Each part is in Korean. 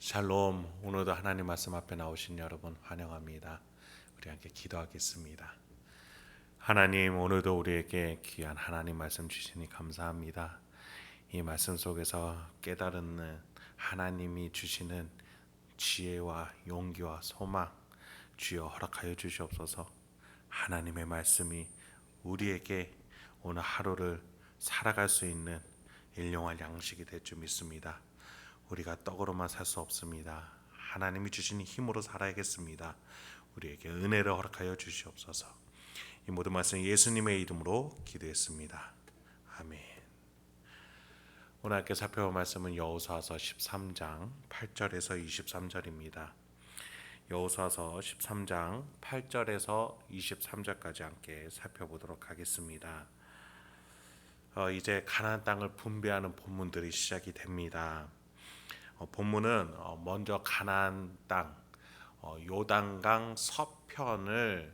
샬롬. 오늘도 하나님 말씀 앞에 나오신 여러분 환영합니다. 우리 함께 기도하겠습니다. 하나님, 오늘도 우리에게 귀한 하나님 말씀 주시니 감사합니다. 이 말씀 속에서 깨달은 하나님이 주시는 지혜와 용기와 소망 주여 허락하여 주시옵소서. 하나님의 말씀이 우리에게 오늘 하루를 살아갈 수 있는 일용할 양식이 될 줄 믿습니다. 우리가 떡으로만 살 수 없습니다. 하나님이 주신 힘으로 살아야겠습니다. 우리에게 은혜를 허락하여 주시옵소서. 이 모든 말씀 예수님의 이름으로 기도했습니다. 아멘. 오늘 함께 살펴볼 말씀은 여호수아서 13장 8절에서 23절입니다. 여호수아서 13장 8절에서 23절까지 함께 살펴보도록 하겠습니다. 이제 가나안 땅을 분배하는 본문들이 시작이 됩니다. 본문은 먼저 가나안 땅 요단강 서편을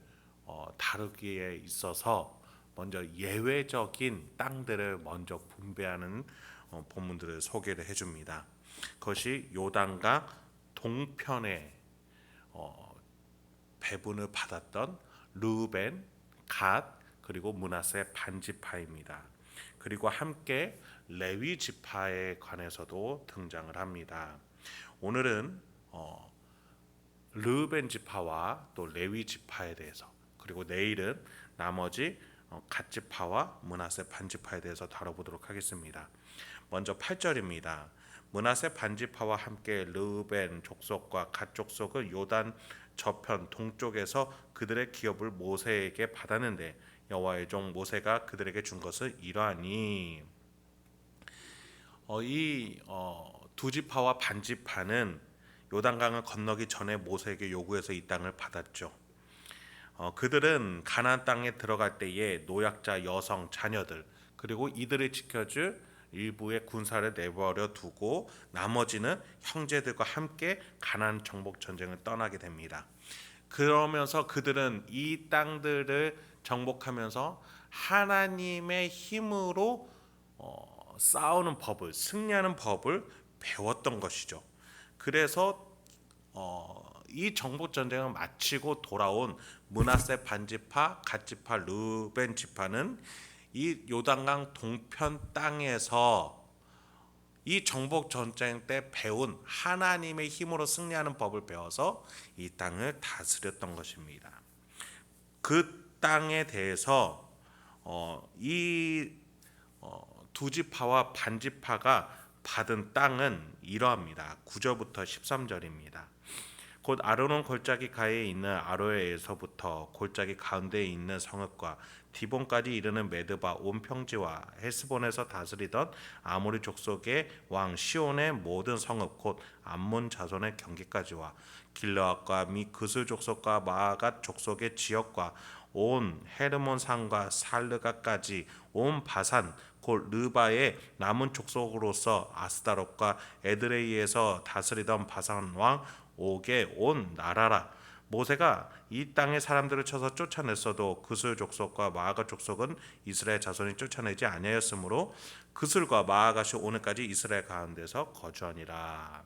다루기에 있어서 먼저 예외적인 땅들을 먼저 분배하는 본문들을 소개를 해줍니다. 그것이 요단강 동편에 배분을 받았던 르우벤, 갓 그리고 므낫세 반지파입니다. 그리고 함께 레위 지파에 관해서도 등장을 합니다. 오늘은 르우벤 지파와 또 레위 지파에 대해서, 그리고 내일은 나머지 갓 지파와 므낫세 반지파에 대해서 다뤄보도록 하겠습니다. 먼저 8절입니다. 므낫세 반지파와 함께 르우벤 족속과 갓 족속은 요단 저편 동쪽에서 그들의 기업을 모세에게 받았는데 여호와의 종 모세가 그들에게 준 것은 이러하니. 이 두 지파와 반지파는 요단강을 건너기 전에 모세에게 요구해서 이 땅을 받았죠. 그들은 가나안 땅에 들어갈 때에 노약자 여성 자녀들 그리고 이들을 지켜줄 일부의 군사를 내버려 두고 나머지는 형제들과 함께 가나안 정복 전쟁을 떠나게 됩니다. 그러면서 그들은 이 땅들을 정복하면서 하나님의 힘으로 싸우는 법을, 승리하는 법을 배웠던 것이죠. 그래서 이 정복 전쟁을 마치고 돌아온 므낫세 반지파, 갓지파, 르벤 지파는 이 요단강 동편 땅에서 이 정복 전쟁 때 배운 하나님의 힘으로 승리하는 법을 배워서 이 땅을 다스렸던 것입니다. 그 땅에 대해서 이 두 지파와 반지파가 받은 땅은 이러합니다. 9절부터 13절입니다. 곧 아르논 골짜기 가에 있는 아로에에서부터 골짜기 가운데에 있는 성읍과 디본까지 이르는 메드바 온 평지와 헤스본에서 다스리던 아모리 족속의 왕 시온의 모든 성읍 곧 암몬 자손의 경계까지와 길르앗과 및 그스 족속과 마아갓 족속의 지역과 온 헤르몬 산과 살르가까지 온 바산 곧 르바의 남은 족속으로서 아스다롯과 에드레이에서 다스리던 바산 왕 옥의 온 나라라. 모세가 이 땅의 사람들을 쳐서 쫓아냈어도 그슬 족속과 마아갓 족속은 이스라엘 자손이 쫓아내지 아니하였으므로 그슬과 마아갓이 오늘까지 이스라엘 가운데서 거주하니라.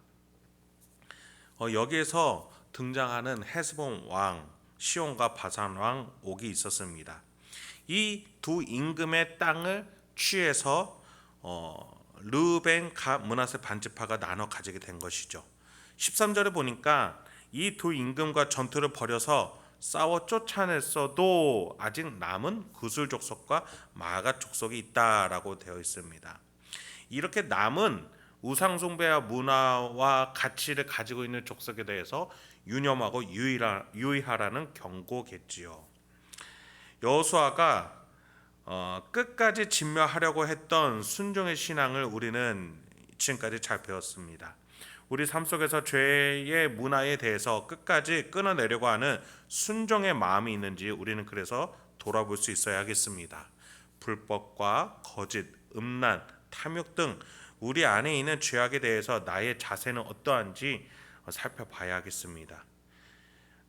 여기에서 등장하는 헤스본 왕 시온과 바산 왕 옥이 있었습니다. 이 두 임금의 땅을 취해서 르우벤, 갓, 므낫세 반지파가 나눠 가지게 된 것이죠. 13절에 보니까 이 두 임금과 전투를 벌여서 싸워 쫓아냈어도 아직 남은 구슬 족속과 마아갓 족속이 있다라고 되어 있습니다. 이렇게 남은 우상숭배와 문화와 가치를 가지고 있는 족속에 대해서 유념하고 유의하라는 경고겠지요. 여호수아가 끝까지 진멸하려고 했던 순종의 신앙을 우리는 지금까지 잘 배웠습니다. 우리 삶 속에서 죄의 문화에 대해서 끝까지 끊어내려고 하는 순종의 마음이 있는지 우리는 그래서 돌아볼 수 있어야 하겠습니다. 불법과 거짓, 음란, 탐욕 등 우리 안에 있는 죄악에 대해서 나의 자세는 어떠한지 살펴봐야 하겠습니다.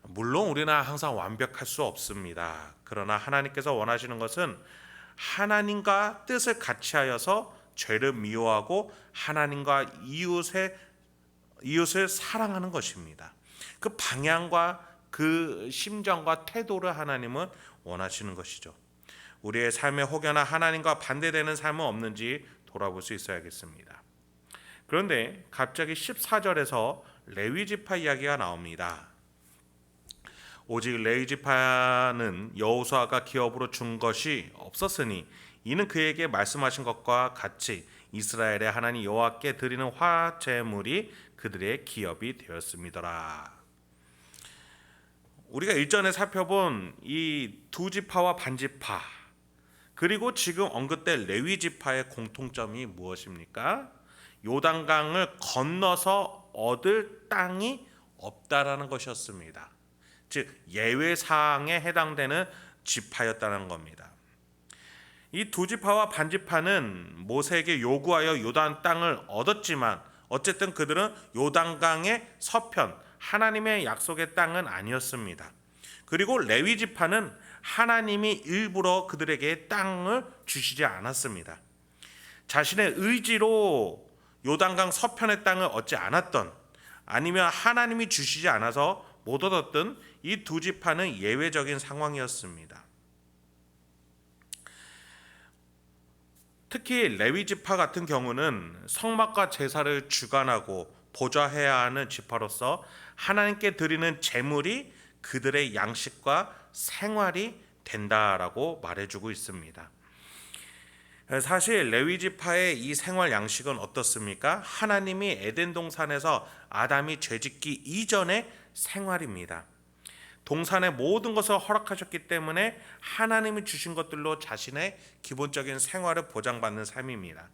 물론 우리는 항상 완벽할 수 없습니다. 그러나 하나님께서 원하시는 것은 하나님과 뜻을 같이하여서 죄를 미워하고 하나님과 이웃의 이웃을 사랑하는 것입니다. 그 방향과 그 심정과 태도를 하나님은 원하시는 것이죠. 우리의 삶의 혹여나 하나님과 반대되는 삶은 없는지 돌아볼 수 있어야겠습니다. 그런데 갑자기 14절에서 레위 지파 이야기가 나옵니다. 오직 레위 지파는 여호수아가 기업으로 준 것이 없었으니 이는 그에게 말씀하신 것과 같이 이스라엘의 하나님 여호와께 드리는 화제물이 그들의 기업이 되었음이더라. 우리가 일전에 살펴본 이 두 지파와 반지파 그리고 지금 언급된 레위 지파의 공통점이 무엇입니까? 요단강을 건너서 얻을 땅이 없다라는 것이었습니다. 즉 예외 사항에 해당되는 지파였다는 겁니다. 이 두 지파와 반지파는 모세에게 요구하여 요단 땅을 얻었지만 어쨌든 그들은 요단강의 서편 하나님의 약속의 땅은 아니었습니다. 그리고 레위 지파는 하나님이 일부러 그들에게 땅을 주시지 않았습니다. 자신의 의지로 요단강 서편의 땅을 얻지 않았던 아니면 하나님이 주시지 않아서 못 얻었던 이 두 지파는 예외적인 상황이었습니다. 특히 레위 지파 같은 경우는 성막과 제사를 주관하고 보좌해야 하는 지파로서 하나님께 드리는 제물이 그들의 양식과 생활이 된다라고 말해주고 있습니다. 사실 레위 지파의 이 생활 양식은 어떻습니까? 하나님이 에덴 동산에서 아담이 죄짓기 이전의 생활입니다. 동산의 모든 것을 허락하셨기 때문에 하나님이 주신 것들로 자신의 기본적인 생활을 보장받는 삶입니다.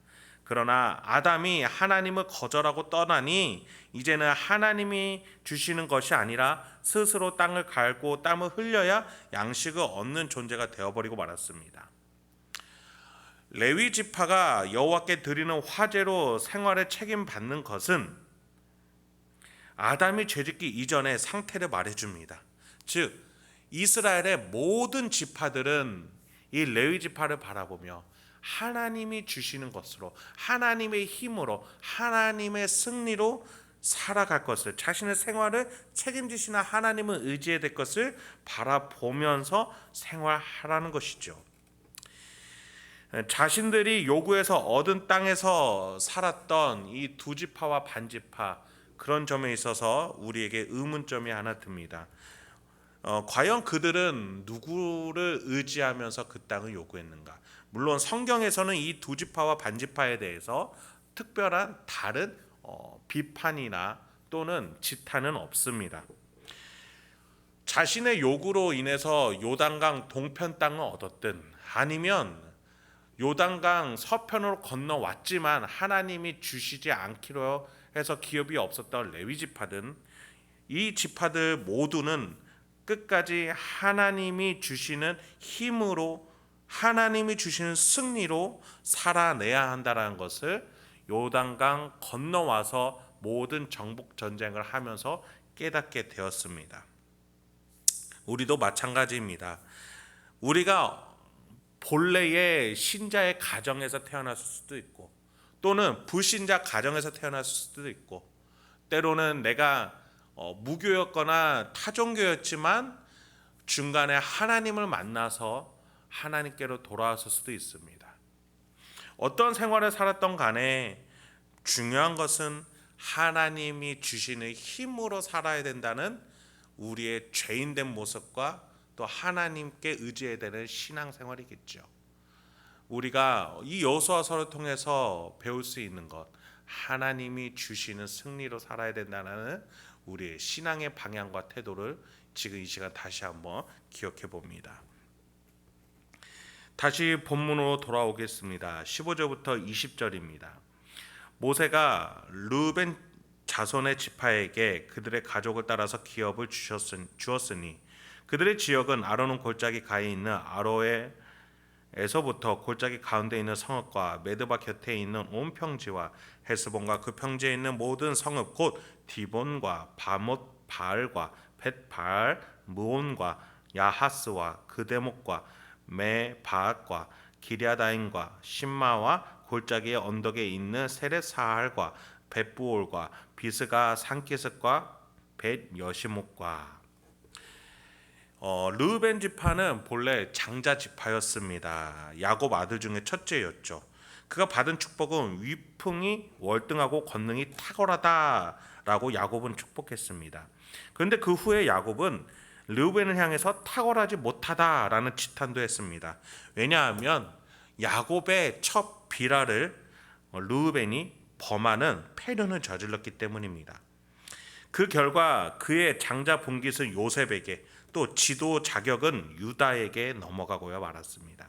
그러나 아담이 하나님을 거절하고 떠나니 이제는 하나님이 주시는 것이 아니라 스스로 땅을 갈고 땀을 흘려야 양식을 얻는 존재가 되어버리고 말았습니다. 레위 지파가 여호와께 드리는 화제로 생활에 책임받는 것은 아담이 죄짓기 이전의 상태를 말해줍니다. 즉 이스라엘의 모든 지파들은 이 레위 지파를 바라보며 하나님이 주시는 것으로 하나님의 힘으로 하나님의 승리로 살아갈 것을 자신의 생활을 책임지시는 하나님을 의지해야 될 것을 바라보면서 생활하라는 것이죠. 자신들이 요구해서 얻은 땅에서 살았던 이 두 지파와 반지파 그런 점에 있어서 우리에게 의문점이 하나 듭니다. 과연 그들은 누구를 의지하면서 그 땅을 요구했는가? 물론 성경에서는 이 두 지파와 반지파에 대해서 특별한 다른 비판이나 또는 지탄은 없습니다. 자신의 요구로 인해서 요단강 동편 땅을 얻었든 아니면 요단강 서편으로 건너왔지만 하나님이 주시지 않기로 해서 기업이 없었던 레위 지파든 이 지파들 모두는 끝까지 하나님이 주시는 힘으로 하나님이 주시는 승리로 살아내야 한다는 것을 요단강 건너와서 모든 정복 전쟁을 하면서 깨닫게 되었습니다. 우리도 마찬가지입니다. 우리가 본래의 신자의 가정에서 태어났을 수도 있고 또는 불신자 가정에서 태어났을 수도 있고 때로는 내가 무교였거나 타종교였지만 중간에 하나님을 만나서 하나님께로 돌아왔을 수도 있습니다. 어떤 생활을 살았던 간에 중요한 것은 하나님이 주시는 힘으로 살아야 된다는 우리의 죄인된 모습과 또 하나님께 의지해야 되는 신앙생활이겠죠. 우리가 이 여호수아서를 통해서 배울 수 있는 것, 하나님이 주시는 승리로 살아야 된다는 우리의 신앙의 방향과 태도를 지금 이 시간 다시 한번 기억해 봅니다. 다시 본문으로 돌아오겠습니다. 15절부터 20절입니다. 모세가 르우벤 자손의 지파에게 그들의 가족을 따라서 기업을 주었으니 그들의 지역은 아르논 골짜기 가에 있는 아로에에서부터 골짜기 가운데 있는 성읍과 메드바 곁에 있는 온 평지와 헤스본과 그 평지에 있는 모든 성읍 곧 디본과 바못 바알과 벳바알 무온과 야하스와 그 대목과 메바앗과 기랴다임과 신마와 골짜기의 언덕에 있는 세렛사할과 벳부올과 비스가 산기슭과 벳여시목과. 르우벤 지파는 본래 장자 지파였습니다. 야곱 아들 중에 첫째였죠. 그가 받은 축복은 위풍이 월등하고 권능이 탁월하다라고 야곱은 축복했습니다. 그런데 그 후에 야곱은 르우벤을 향해서 탁월하지 못하다라는 치탄도 했습니다. 왜냐하면 야곱의 첫 비라를 르우벤이 범하는 패륜을 저질렀기 때문입니다. 그 결과 그의 장자 분깃은 요셉에게, 또 지도 자격은 유다에게 넘어가고야 말았습니다.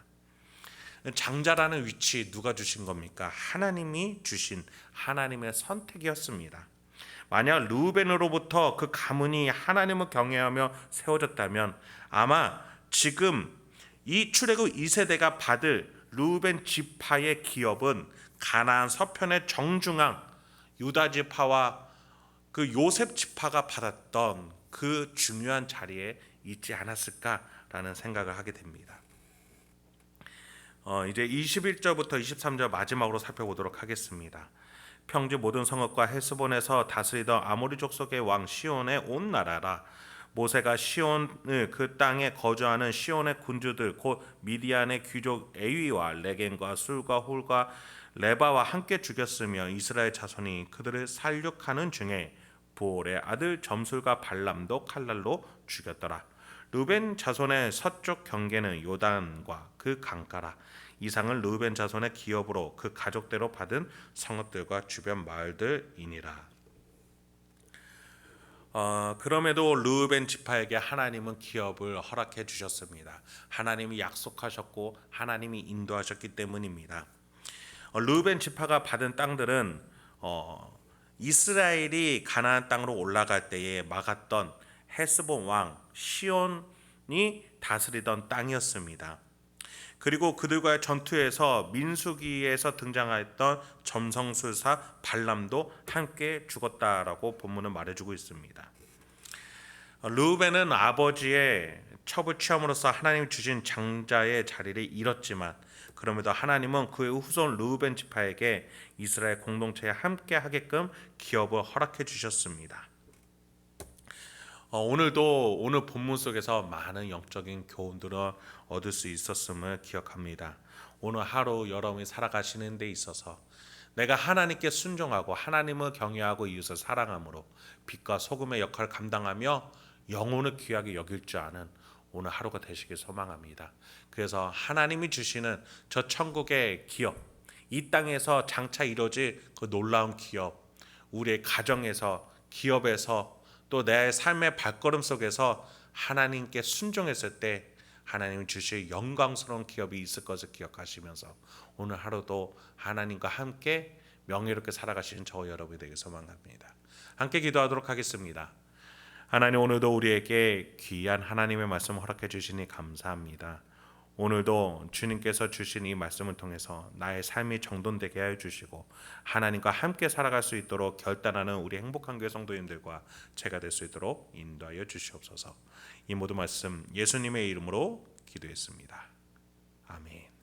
장자라는 위치 누가 주신 겁니까? 하나님이 주신 하나님의 선택이었습니다. 만약 르우벤으로부터 그 가문이 하나님을 경외하며 세워졌다면 아마 지금 이 출애굽 2세대가 받을 르우벤 지파의 기업은 가나안 서편의 정중앙 유다 지파와 그 요셉 지파가 받았던 그 중요한 자리에 있지 않았을까라는 생각을 하게 됩니다. 이제 21절부터 23절 마지막으로 살펴보도록 하겠습니다. 평지 모든 성읍과 헤스본에서 다스리던 아모리 족속의 왕 시온의 온 나라라. 모세가 시온을 그 땅에 거주하는 시온의 군주들 곧 미디안의 귀족 에위와 레겐과 술과 홀과 레바와 함께 죽였으며 이스라엘 자손이 그들을 살육하는 중에 부올의 아들 점술과 발람도 칼날로 죽였더라. 르벤 자손의 서쪽 경계는 요단과 그 강가라. 이상은 르벤 자손의 기업으로 그 가족대로 받은 성읍들과 주변 마을들이니라. 그럼에도 르벤 지파에게 하나님은 기업을 허락해 주셨습니다. 하나님이 약속하셨고 하나님이 인도하셨기 때문입니다. 르벤 지파가 받은 땅들은 이스라엘이 가나안 땅으로 올라갈 때에 막았던 헤스본 왕 시온이 다스리던 땅이었습니다. 그리고 그들과의 전투에서 민수기에서 등장했던 점성술사 발람도 함께 죽었다라고 본문은 말해주고 있습니다. 르우벤은 아버지의 첩을 취함으로써 하나님이 주신 장자의 자리를 잃었지만 그럼에도 하나님은 그의 후손 르우벤 지파에게 이스라엘 공동체에 함께 하게끔 기업을 허락해 주셨습니다. 오늘도 오늘 본문 속에서 많은 영적인 교훈들을 얻을 수 있었음을 기억합니다. 오늘 하루 여러분이 살아가시는 데 있어서 내가 하나님께 순종하고 하나님을 경외하고 이웃을 사랑함으로 빛과 소금의 역할을 감당하며 영혼을 귀하게 여길 줄 아는 오늘 하루가 되시길 소망합니다. 그래서 하나님이 주시는 저 천국의 기업, 이 땅에서 장차 이루어질 그 놀라운 기업, 우리의 가정에서, 기업에서, 또 내 삶의 발걸음 속에서 하나님께 순종했을 때 하나님이 주실 영광스러운 기업이 있을 것을 기억하시면서 오늘 하루도 하나님과 함께 명예롭게 살아가시는 저와 여러분이 되길 소망합니다. 함께 기도하도록 하겠습니다. 하나님, 오늘도 우리에게 귀한 하나님의 말씀을 허락해 주시니 감사합니다. 오늘도 주님께서 주신 이 말씀을 통해서 나의 삶이 정돈되게 하여 주시고 하나님과 함께 살아갈 수 있도록 결단하는 우리 행복한 교회 성도님들과 제가 될 수 있도록 인도하여 주시옵소서. 이 모든 말씀 예수님의 이름으로 기도했습니다. 아멘.